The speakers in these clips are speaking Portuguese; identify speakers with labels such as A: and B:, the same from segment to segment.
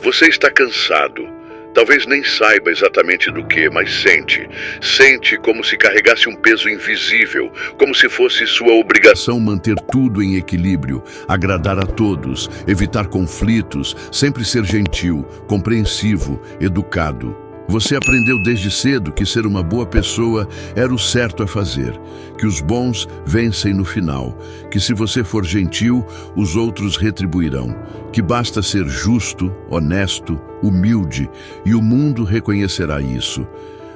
A: Você está cansado. Talvez nem saiba exatamente do que, mas sente. Sente como se carregasse um peso invisível, como se fosse sua obrigação manter tudo em equilíbrio, agradar a todos, evitar conflitos, sempre ser gentil, compreensivo, educado. Você aprendeu desde cedo que ser uma boa pessoa era o certo a fazer, que os bons vencem no final, que se você for gentil, os outros retribuirão, que basta ser justo, honesto, humilde e o mundo reconhecerá isso.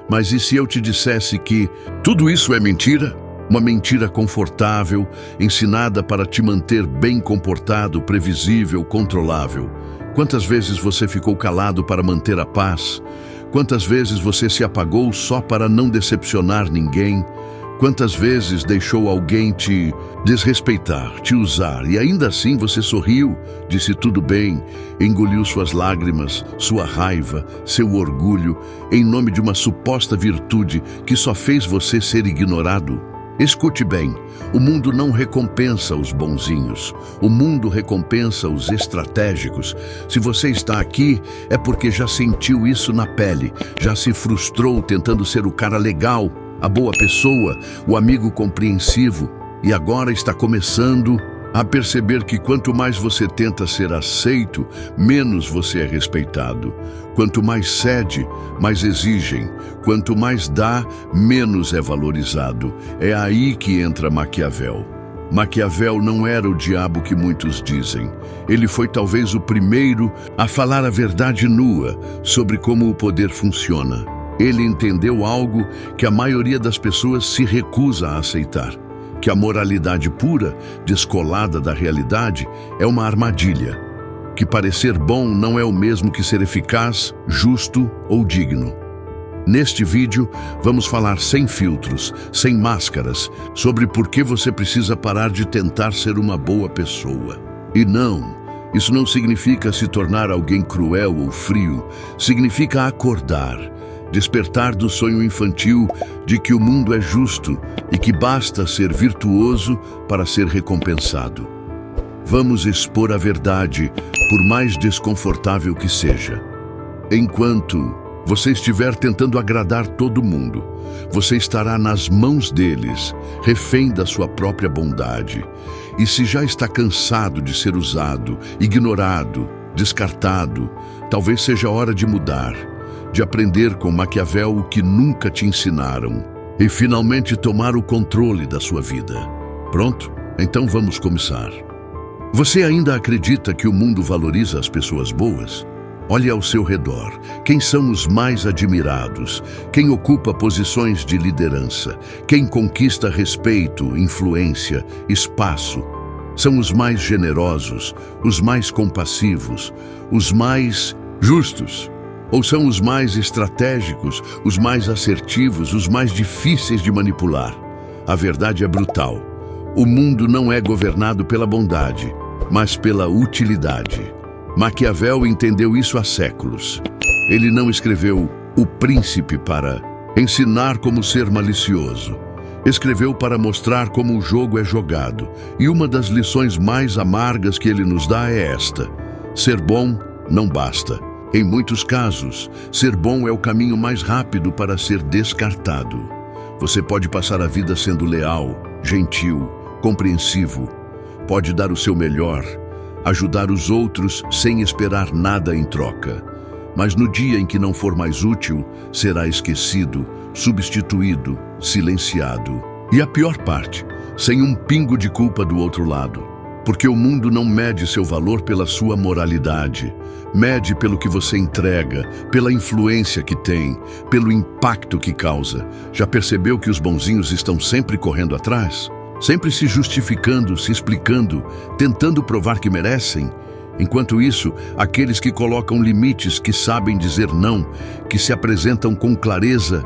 A: Mas e se eu te dissesse que tudo isso é mentira? Uma mentira confortável, ensinada para te manter bem comportado, previsível, controlável. Quantas vezes você ficou calado para manter a paz? Quantas vezes você se apagou só para não decepcionar ninguém? Quantas vezes deixou alguém te desrespeitar, te usar, e ainda assim você sorriu, disse tudo bem, engoliu suas lágrimas, sua raiva, seu orgulho, em nome de uma suposta virtude que só fez você ser ignorado? Escute bem, o mundo não recompensa os bonzinhos, o mundo recompensa os estratégicos. Se você está aqui, é porque já sentiu isso na pele, já se frustrou tentando ser o cara legal, a boa pessoa, o amigo compreensivo, e agora está começando a perceber que quanto mais você tenta ser aceito, menos você é respeitado. Quanto mais cede, mais exigem. Quanto mais dá, menos é valorizado. É aí que entra Maquiavel. Maquiavel não era o diabo que muitos dizem. Ele foi talvez o primeiro a falar a verdade nua sobre como o poder funciona. Ele entendeu algo que a maioria das pessoas se recusa a aceitar. Que a moralidade pura, descolada da realidade, é uma armadilha. Que parecer bom não é o mesmo que ser eficaz, justo ou digno. Neste vídeo, vamos falar sem filtros, sem máscaras, sobre por que você precisa parar de tentar ser uma boa pessoa. E não, isso não significa se tornar alguém cruel ou frio, significa acordar. Despertar do sonho infantil de que o mundo é justo e que basta ser virtuoso para ser recompensado. Vamos expor a verdade, por mais desconfortável que seja. Enquanto você estiver tentando agradar todo mundo, você estará nas mãos deles, refém da sua própria bondade. E se já está cansado de ser usado, ignorado, descartado, talvez seja hora de mudar. De aprender com Maquiavel o que nunca te ensinaram e finalmente tomar o controle da sua vida. Pronto? Então vamos começar. Você ainda acredita que o mundo valoriza as pessoas boas? Olhe ao seu redor. Quem são os mais admirados? Quem ocupa posições de liderança? Quem conquista respeito, influência, espaço? São os mais generosos, os mais compassivos, os mais justos? Ou são os mais estratégicos, os mais assertivos, os mais difíceis de manipular? A verdade é brutal. O mundo não é governado pela bondade, mas pela utilidade. Maquiavel entendeu isso há séculos. Ele não escreveu O Príncipe para ensinar como ser malicioso. Escreveu para mostrar como o jogo é jogado. E uma das lições mais amargas que ele nos dá é esta: ser bom não basta. Em muitos casos, ser bom é o caminho mais rápido para ser descartado. Você pode passar a vida sendo leal, gentil, compreensivo. Pode dar o seu melhor, ajudar os outros sem esperar nada em troca. Mas no dia em que não for mais útil, será esquecido, substituído, silenciado. E a pior parte, sem um pingo de culpa do outro lado. Porque o mundo não mede seu valor pela sua moralidade. Mede pelo que você entrega, pela influência que tem, pelo impacto que causa. Já percebeu que os bonzinhos estão sempre correndo atrás? Sempre se justificando, se explicando, tentando provar que merecem? Enquanto isso, aqueles que colocam limites, que sabem dizer não, que se apresentam com clareza,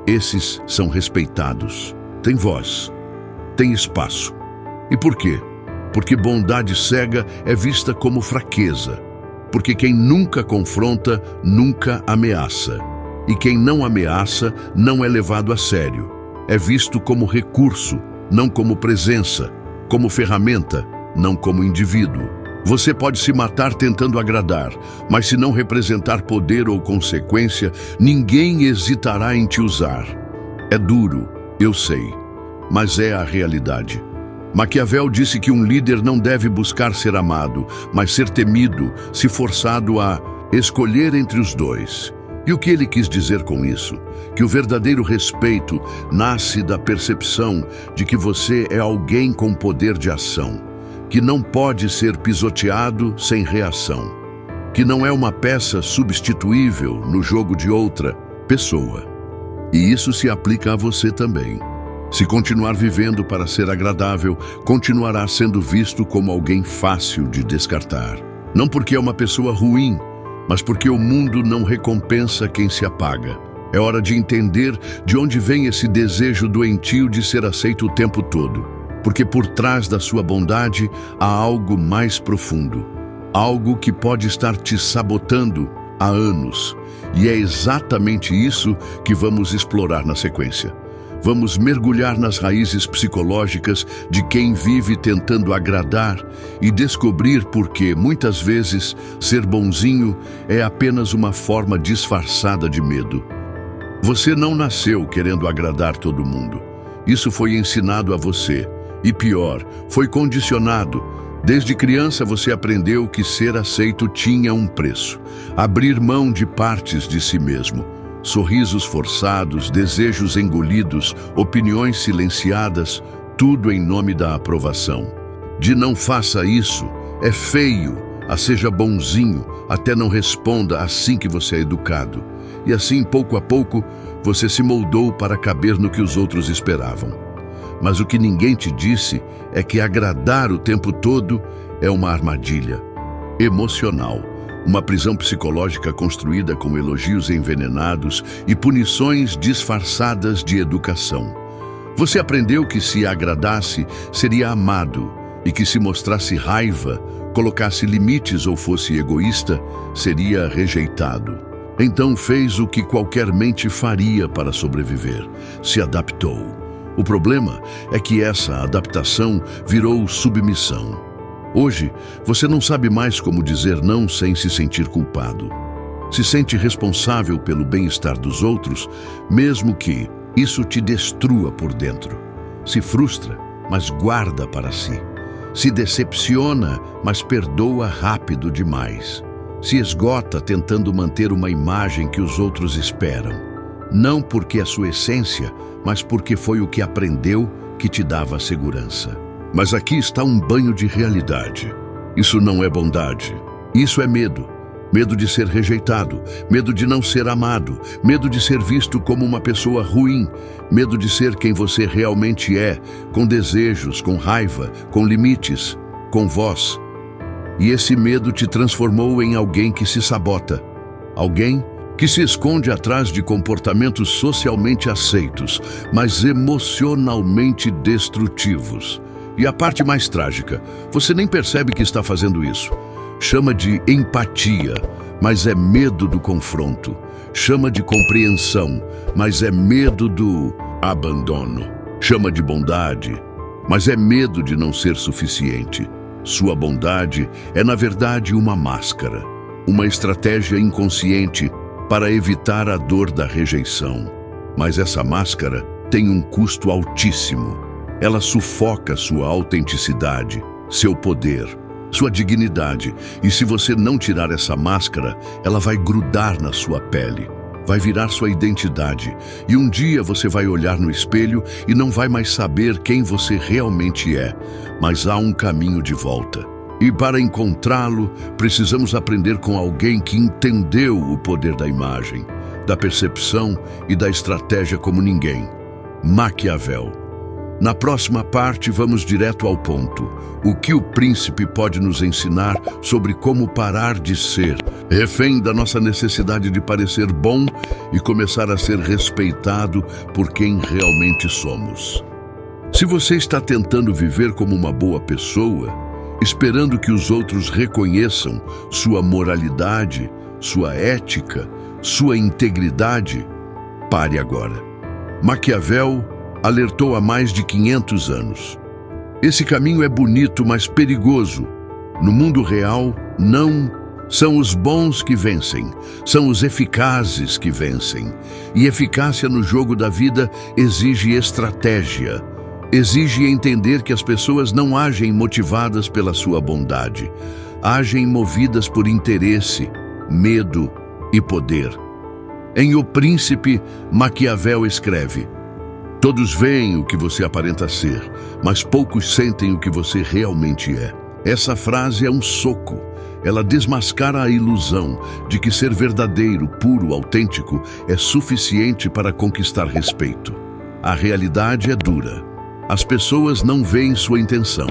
A: esses são respeitados. Tem voz, tem espaço. E por quê? Porque bondade cega é vista como fraqueza. Porque quem nunca confronta, nunca ameaça. E quem não ameaça, não é levado a sério. É visto como recurso, não como presença, como ferramenta, não como indivíduo. Você pode se matar tentando agradar, mas se não representar poder ou consequência, ninguém hesitará em te usar. É duro, eu sei, mas é a realidade. Maquiavel disse que um líder não deve buscar ser amado, mas ser temido, se forçado a escolher entre os dois. E o que ele quis dizer com isso? Que o verdadeiro respeito nasce da percepção de que você é alguém com poder de ação, que não pode ser pisoteado sem reação, que não é uma peça substituível no jogo de outra pessoa. E isso se aplica a você também. Se continuar vivendo para ser agradável, continuará sendo visto como alguém fácil de descartar. Não porque é uma pessoa ruim, mas porque o mundo não recompensa quem se apaga. É hora de entender de onde vem esse desejo doentio de ser aceito o tempo todo. Porque por trás da sua bondade há algo mais profundo. Algo que pode estar te sabotando há anos. E é exatamente isso que vamos explorar na sequência. Vamos mergulhar nas raízes psicológicas de quem vive tentando agradar e descobrir por que, muitas vezes, ser bonzinho é apenas uma forma disfarçada de medo. Você não nasceu querendo agradar todo mundo. Isso foi ensinado a você. E pior, foi condicionado. Desde criança você aprendeu que ser aceito tinha um preço. Abrir mão de partes de si mesmo. Sorrisos forçados, desejos engolidos, opiniões silenciadas, tudo em nome da aprovação. De não faça isso, é feio, seja bonzinho, até não responda assim que você é educado. E assim, pouco a pouco, você se moldou para caber no que os outros esperavam. Mas o que ninguém te disse é que agradar o tempo todo é uma armadilha emocional. Uma prisão psicológica construída com elogios envenenados e punições disfarçadas de educação. Você aprendeu que se agradasse, seria amado, e que se mostrasse raiva, colocasse limites ou fosse egoísta, seria rejeitado. Então fez o que qualquer mente faria para sobreviver. Se adaptou. O problema é que essa adaptação virou submissão. Hoje, você não sabe mais como dizer não sem se sentir culpado. Se sente responsável pelo bem-estar dos outros, mesmo que isso te destrua por dentro. Se frustra, mas guarda para si. Se decepciona, mas perdoa rápido demais. Se esgota tentando manter uma imagem que os outros esperam. Não porque é sua essência, mas porque foi o que aprendeu que te dava segurança. Mas aqui está um banho de realidade. Isso não é bondade. Isso é medo. Medo de ser rejeitado, medo de não ser amado, medo de ser visto como uma pessoa ruim, medo de ser quem você realmente é, com desejos, com raiva, com limites, com voz. E esse medo te transformou em alguém que se sabota. Alguém que se esconde atrás de comportamentos socialmente aceitos, mas emocionalmente destrutivos. E a parte mais trágica, você nem percebe que está fazendo isso. Chama de empatia, mas é medo do confronto. Chama de compreensão, mas é medo do abandono. Chama de bondade, mas é medo de não ser suficiente. Sua bondade é, na verdade, uma máscara, uma estratégia inconsciente para evitar a dor da rejeição. Mas essa máscara tem um custo altíssimo. Ela sufoca sua autenticidade, seu poder, sua dignidade. E se você não tirar essa máscara, ela vai grudar na sua pele, vai virar sua identidade. E um dia você vai olhar no espelho e não vai mais saber quem você realmente é. Mas há um caminho de volta. E para encontrá-lo, precisamos aprender com alguém que entendeu o poder da imagem, da percepção e da estratégia como ninguém. Maquiavel. Na próxima parte, vamos direto ao ponto. O que o príncipe pode nos ensinar sobre como parar de ser refém da nossa necessidade de parecer bom e começar a ser respeitado por quem realmente somos. Se você está tentando viver como uma boa pessoa, esperando que os outros reconheçam sua moralidade, sua ética, sua integridade, pare agora. Maquiavel alertou há mais de 500 anos. Esse caminho é bonito, mas perigoso. No mundo real, não são os bons que vencem, são os eficazes que vencem. E eficácia no jogo da vida exige estratégia. Exige entender que as pessoas não agem motivadas pela sua bondade. Agem movidas por interesse, medo e poder. Em O Príncipe, Maquiavel escreve: todos veem o que você aparenta ser, mas poucos sentem o que você realmente é. Essa frase é um soco. Ela desmascara a ilusão de que ser verdadeiro, puro, autêntico é suficiente para conquistar respeito. A realidade é dura. As pessoas não veem sua intenção.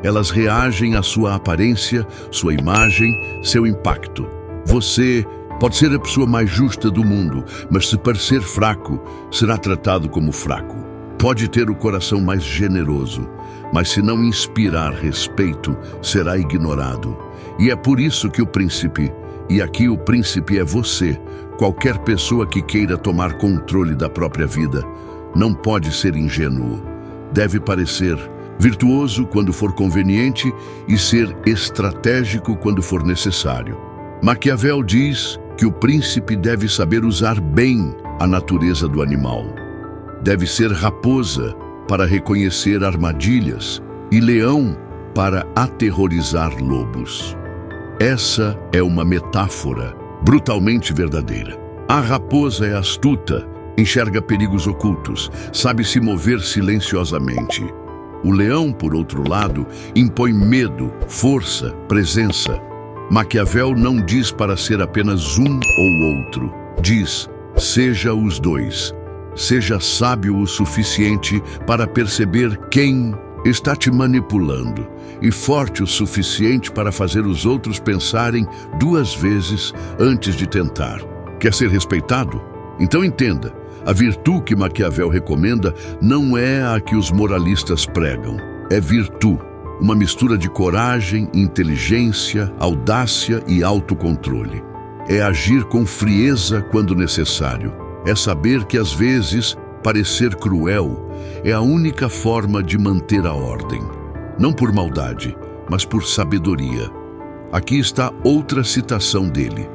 A: Elas reagem à sua aparência, sua imagem, seu impacto. Você pode ser a pessoa mais justa do mundo, mas se parecer fraco, será tratado como fraco. Pode ter o coração mais generoso, mas se não inspirar respeito, será ignorado. E é por isso que o príncipe, e aqui o príncipe é você, qualquer pessoa que queira tomar controle da própria vida, não pode ser ingênuo. Deve parecer virtuoso quando for conveniente e ser estratégico quando for necessário. Maquiavel diz que o príncipe deve saber usar bem a natureza do animal. Deve ser raposa para reconhecer armadilhas e leão para aterrorizar lobos. Essa é uma metáfora brutalmente verdadeira. A raposa é astuta, enxerga perigos ocultos, sabe se mover silenciosamente. O leão, por outro lado, impõe medo, força, presença. Maquiavel não diz para ser apenas um ou outro. Diz, seja os dois. Seja sábio o suficiente para perceber quem está te manipulando e forte o suficiente para fazer os outros pensarem duas vezes antes de tentar. Quer ser respeitado? Então entenda, a virtude que Maquiavel recomenda não é a que os moralistas pregam. É virtude, uma mistura de coragem, inteligência, audácia e autocontrole. É agir com frieza quando necessário. É saber que às vezes parecer cruel é a única forma de manter a ordem. Não por maldade, mas por sabedoria. Aqui está outra citação dele.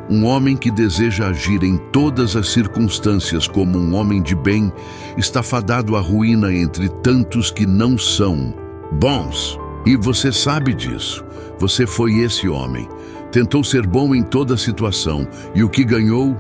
A: Um homem que deseja agir em todas as circunstâncias como um homem de bem está fadado à ruína entre tantos que não são bons. E você sabe disso. Você foi esse homem. Tentou ser bom em toda situação. E o que ganhou?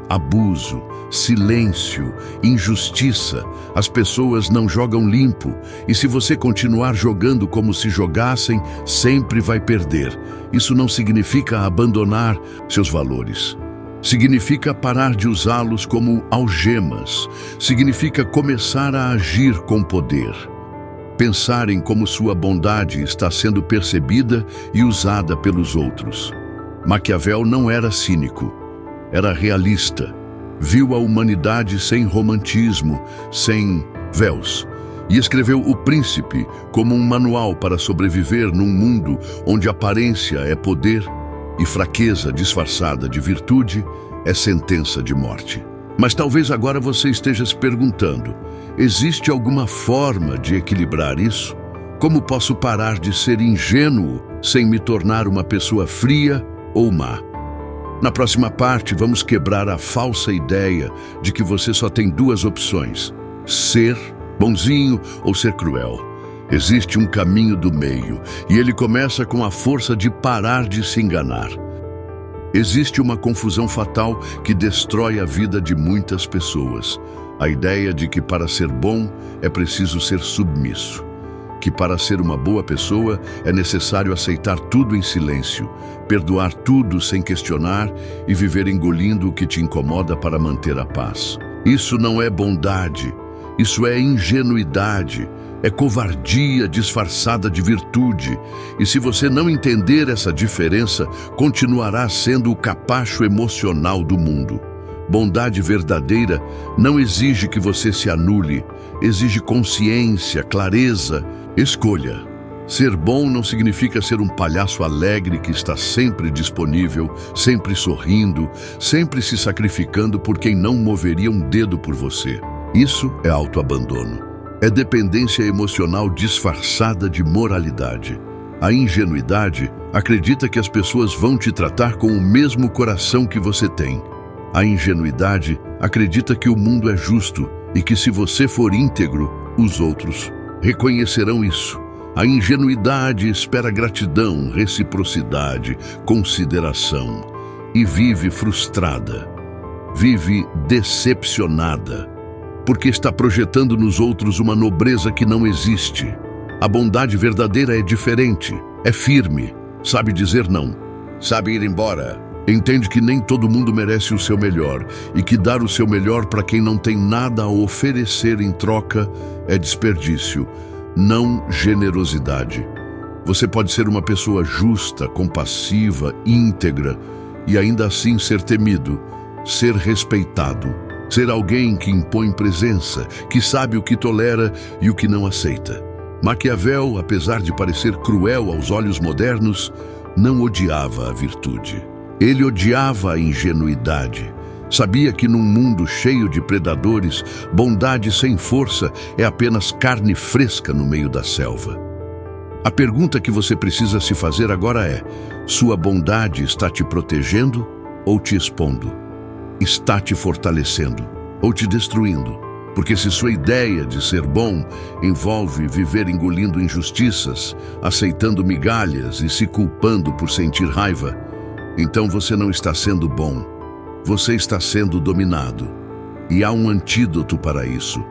A: Abuso, silêncio, injustiça. As pessoas não jogam limpo. E se você continuar jogando como se jogassem, sempre vai perder. Isso não significa abandonar seus valores. Significa parar de usá-los como algemas. Significa começar a agir com poder. Pensar em como sua bondade está sendo percebida e usada pelos outros. Maquiavel não era cínico. Era realista, viu a humanidade sem romantismo, sem véus, e escreveu O Príncipe como um manual para sobreviver num mundo onde aparência é poder e fraqueza disfarçada de virtude é sentença de morte. Mas talvez agora você esteja se perguntando, existe alguma forma de equilibrar isso? Como posso parar de ser ingênuo sem me tornar uma pessoa fria ou má? Na próxima parte, vamos quebrar a falsa ideia de que você só tem duas opções: ser bonzinho ou ser cruel. Existe um caminho do meio, e ele começa com a força de parar de se enganar. Existe uma confusão fatal que destrói a vida de muitas pessoas. A ideia de que para ser bom é preciso ser submisso. Que para ser uma boa pessoa é necessário aceitar tudo em silêncio, perdoar tudo sem questionar e viver engolindo o que te incomoda para manter a paz. Isso não é bondade, isso é ingenuidade, é covardia disfarçada de virtude. E se você não entender essa diferença, continuará sendo o capacho emocional do mundo. Bondade verdadeira não exige que você se anule, exige consciência, clareza, escolha. Ser bom não significa ser um palhaço alegre que está sempre disponível, sempre sorrindo, sempre se sacrificando por quem não moveria um dedo por você. Isso é autoabandono. É dependência emocional disfarçada de moralidade. A ingenuidade acredita que as pessoas vão te tratar com o mesmo coração que você tem. A ingenuidade acredita que o mundo é justo e que se você for íntegro, os outros reconhecerão isso. A ingenuidade espera gratidão, reciprocidade, consideração e vive frustrada, vive decepcionada, porque está projetando nos outros uma nobreza que não existe. A bondade verdadeira é diferente, é firme, sabe dizer não, sabe ir embora. Entende que nem todo mundo merece o seu melhor e que dar o seu melhor para quem não tem nada a oferecer em troca é desperdício, não generosidade. Você pode ser uma pessoa justa, compassiva, íntegra e ainda assim ser temido, ser respeitado, ser alguém que impõe presença, que sabe o que tolera e o que não aceita. Maquiavel, apesar de parecer cruel aos olhos modernos, não odiava a virtude. Ele odiava a ingenuidade. Sabia que num mundo cheio de predadores, bondade sem força é apenas carne fresca no meio da selva. A pergunta que você precisa se fazer agora é: sua bondade está te protegendo ou te expondo? Está te fortalecendo ou te destruindo? Porque se sua ideia de ser bom envolve viver engolindo injustiças, aceitando migalhas e se culpando por sentir raiva, então você não está sendo bom. Você está sendo dominado. E há um antídoto para isso.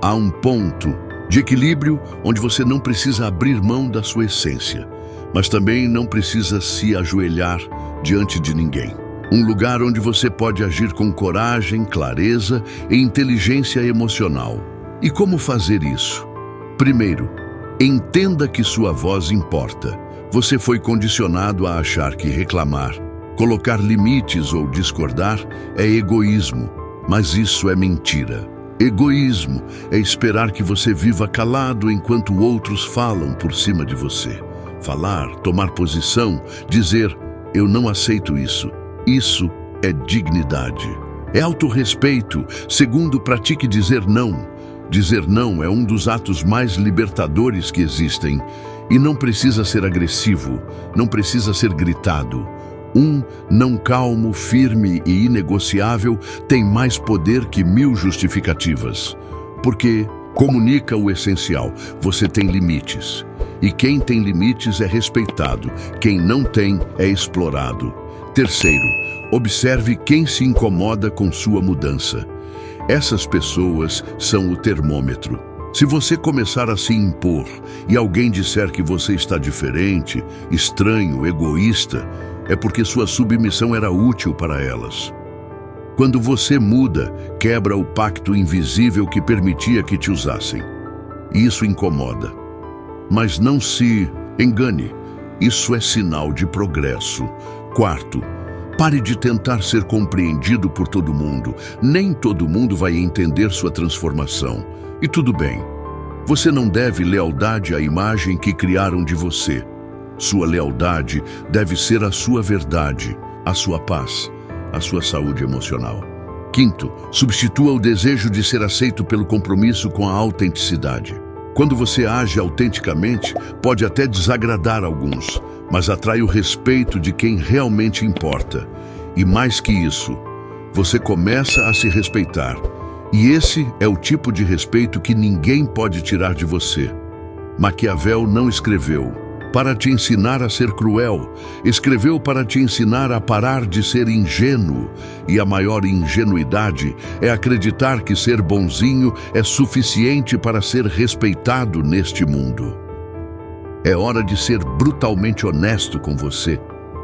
A: Há um ponto de equilíbrio onde você não precisa abrir mão da sua essência, mas também não precisa se ajoelhar diante de ninguém. Um lugar onde você pode agir com coragem, clareza e inteligência emocional. E como fazer isso? Primeiro, entenda que sua voz importa. Você foi condicionado a achar que reclamar, colocar limites ou discordar é egoísmo, mas isso é mentira. Egoísmo é esperar que você viva calado enquanto outros falam por cima de você. Falar, tomar posição, dizer, eu não aceito isso. Isso é dignidade. É autorrespeito. Segundo, pratique dizer não. Dizer não é um dos atos mais libertadores que existem. E não precisa ser agressivo, não precisa ser gritado. Um não calmo, firme e inegociável tem mais poder que 1000 justificativas. Porque comunica o essencial, você tem limites. E quem tem limites é respeitado, quem não tem é explorado. Terceiro, observe quem se incomoda com sua mudança. Essas pessoas são o termômetro. Se você começar a se impor e alguém disser que você está diferente, estranho, egoísta, é porque sua submissão era útil para elas. Quando você muda, quebra o pacto invisível que permitia que te usassem. Isso incomoda. Mas não se engane, isso é sinal de progresso. Quarto, pare de tentar ser compreendido por todo mundo. Nem todo mundo vai entender sua transformação. E tudo bem. Você não deve lealdade à imagem que criaram de você. Sua lealdade deve ser a sua verdade, a sua paz, a sua saúde emocional. Quinto, substitua o desejo de ser aceito pelo compromisso com a autenticidade. Quando você age autenticamente, pode até desagradar alguns, mas atrai o respeito de quem realmente importa. E mais que isso, você começa a se respeitar. E esse é o tipo de respeito que ninguém pode tirar de você. Maquiavel não escreveu para te ensinar a ser cruel, escreveu para te ensinar a parar de ser ingênuo. E a maior ingenuidade é acreditar que ser bonzinho é suficiente para ser respeitado neste mundo. É hora de ser brutalmente honesto com você.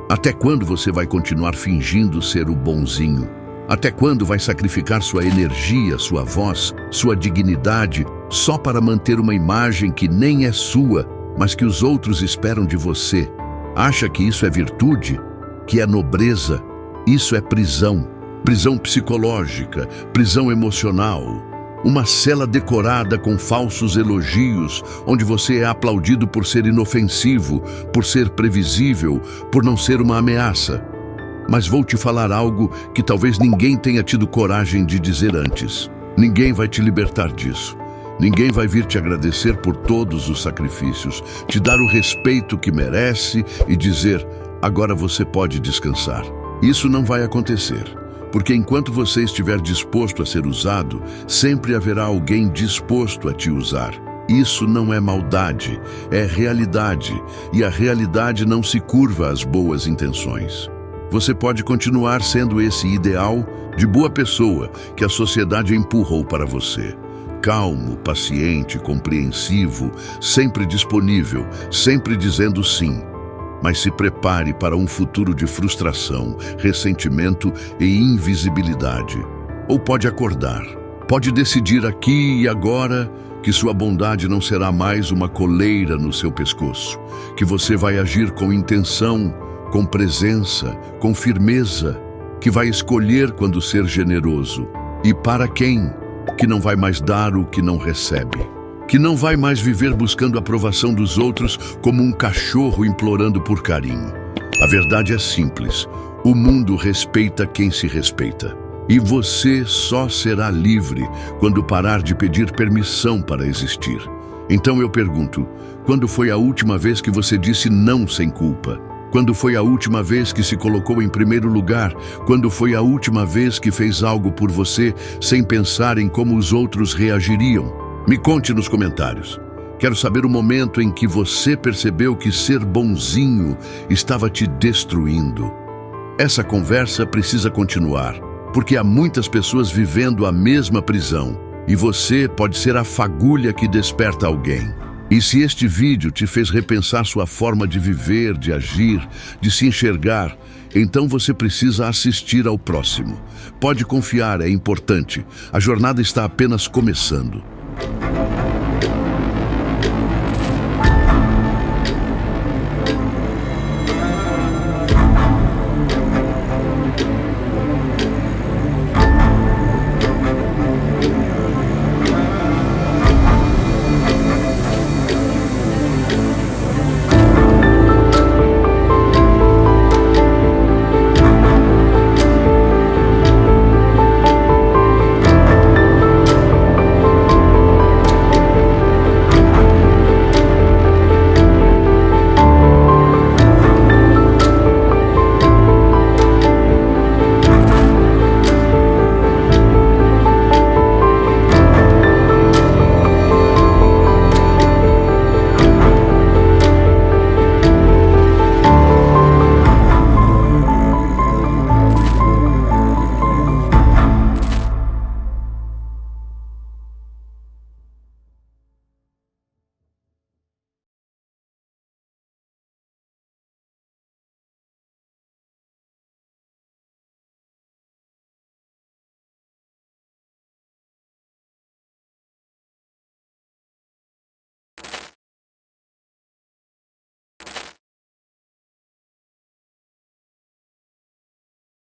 A: Até quando você vai continuar fingindo ser o bonzinho? Até quando vai sacrificar sua energia, sua voz, sua dignidade, só para manter uma imagem que nem é sua, mas que os outros esperam de você? Acha que isso é virtude? Que é nobreza? Isso é prisão. Prisão psicológica, prisão emocional. Uma cela decorada com falsos elogios, onde você é aplaudido por ser inofensivo, por ser previsível, por não ser uma ameaça. Mas vou te falar algo que talvez ninguém tenha tido coragem de dizer antes. Ninguém vai te libertar disso. Ninguém vai vir te agradecer por todos os sacrifícios, te dar o respeito que merece e dizer: agora você pode descansar. Isso não vai acontecer, porque enquanto você estiver disposto a ser usado, sempre haverá alguém disposto a te usar. Isso não é maldade, é realidade, e a realidade não se curva às boas intenções. Você pode continuar sendo esse ideal de boa pessoa que a sociedade empurrou para você. Calmo, paciente, compreensivo, sempre disponível, sempre dizendo sim. Mas se prepare para um futuro de frustração, ressentimento e invisibilidade. Ou pode acordar, pode decidir aqui e agora que sua bondade não será mais uma coleira no seu pescoço, que você vai agir com intenção, com presença, com firmeza, que vai escolher quando ser generoso. E para quem? Que não vai mais dar o que não recebe. Que não vai mais viver buscando a aprovação dos outros como um cachorro implorando por carinho. A verdade é simples. O mundo respeita quem se respeita. E você só será livre quando parar de pedir permissão para existir. Então eu pergunto, quando foi a última vez que você disse não sem culpa? Quando foi a última vez que se colocou em primeiro lugar? Quando foi a última vez que fez algo por você sem pensar em como os outros reagiriam? Me conte nos comentários. Quero saber o momento em que você percebeu que ser bonzinho estava te destruindo. Essa conversa precisa continuar, porque há muitas pessoas vivendo a mesma prisão, e você pode ser a fagulha que desperta alguém. E se este vídeo te fez repensar sua forma de viver, de agir, de se enxergar, então você precisa assistir ao próximo. Pode confiar, é importante. A jornada está apenas começando.